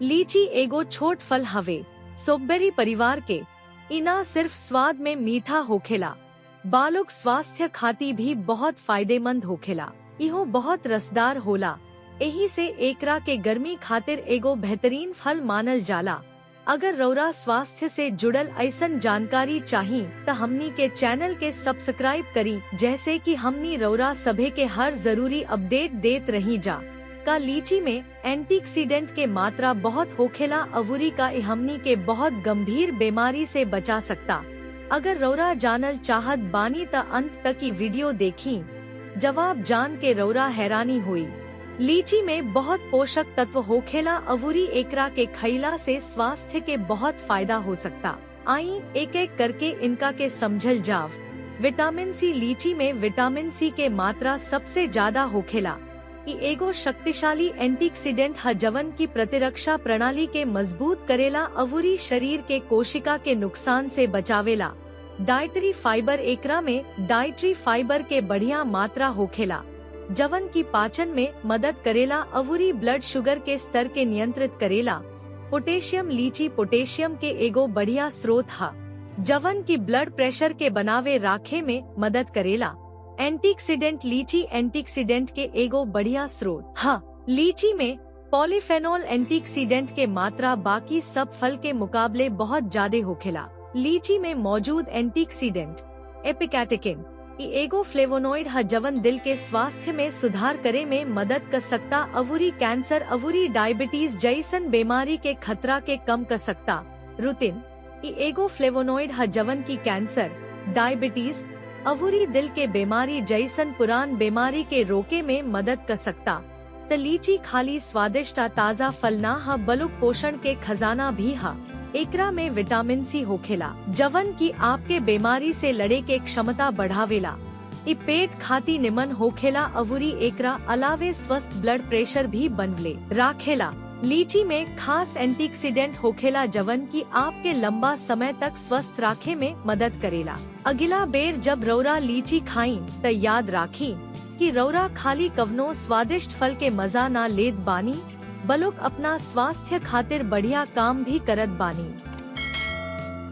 लीची एगो छोट फल हवे सोबेरी परिवार के। इना सिर्फ स्वाद में मीठा होखेला, बालक स्वास्थ्य खाती भी बहुत फायदेमंद होखेला। इहो बहुत रसदार होला, एही से एकरा के गर्मी खातिर एगो बेहतरीन फल मानल जाला। अगर रौरा स्वास्थ्य से जुड़ल ऐसन जानकारी चाही त हमनी के चैनल के सब्सक्राइब करी, जैसे कि हमनी रौरा सभे के हर जरूरी अपडेट देत रही जा। का लीची में एंटीऑक्सीडेंट के मात्रा बहुत होखेला, अवूरी का हमनी के बहुत गंभीर बीमारी से बचा सकता। अगर रौरा जानल चाहत बानी त अंत तक की वीडियो देखी। जवाब जान के रौरा हैरानी हुई। लीची में बहुत पोषक तत्व होखेला, अवूरी एकरा के खइला से स्वास्थ्य के बहुत फायदा हो सकता। आई एक एक करके इनका के समझल जाव। Vitamin C. लीची में विटामिन सी के मात्रा सबसे ज्यादा होखेला। इ एगो शक्तिशाली एंटीऑक्सीडेंट ह जवन की प्रतिरक्षा प्रणाली के मजबूत करेला, अवूरी शरीर के कोशिका के नुकसान से बचावेला। Dietary fibre. एकरा में डाइटरी फाइबर के बढ़िया मात्रा होखेला, जवन की पाचन में मदद करेला, अवूरी ब्लड शुगर के स्तर के नियंत्रित करेला। पोटेशियम। लीची पोटेशियम के एगो बढ़िया स्रोत हा, जवन की ब्लड प्रेशर के बनावे राखे में मदद करेला। एंटीऑक्सीडेंट। लीची एंटीऑक्सीडेंट के एगो बढ़िया स्रोत हा। लीची में पॉलीफेनोल एंटीऑक्सीडेंट के मात्रा बाकी सब फल के मुकाबले बहुत ज्यादा होखेला। लीची में मौजूद एंटीऑक्सीडेंट एपिकैटेकिन एगो फ्लेवोनोइड है, जवन दिल के स्वास्थ्य में सुधार करे में मदद कर सकता, अवूरी कैंसर अवूरी डायबिटीज जैसन बीमारी के खतरा के कम कर सकता। रुतिन एगो फ्लेवोनोइड है, जवन की कैंसर, डायबिटीज अवूरी दिल के बीमारी जैसन पुरान बीमारी के रोके में मदद कर सकता। त लीची खाली स्वादिष्ट ताजा फल ना हा, बलुक पोषण के खजाना भी हा। एकरा में विटामिन सी होखेला, जवन की आपके बीमारी से लड़े के क्षमता बढ़ावेला। इ पेट खाती निमन होखेला, अवूरी एकरा अलावे स्वस्थ ब्लड प्रेशर भी बनवले राखेला। लीची में खास एंटीऑक्सीडेंट होखेला, जवन की आपके लंबा समय तक स्वस्थ राखे में मदद करेला। अगला बेर जब रौरा लीची खाई त याद राखी कि रौरा खाली कवनो स्वादिष्ट फल के मजा ना लेत बानी, बलुक अपना स्वास्थ्य खातिर बढ़िया काम भी करत बानी।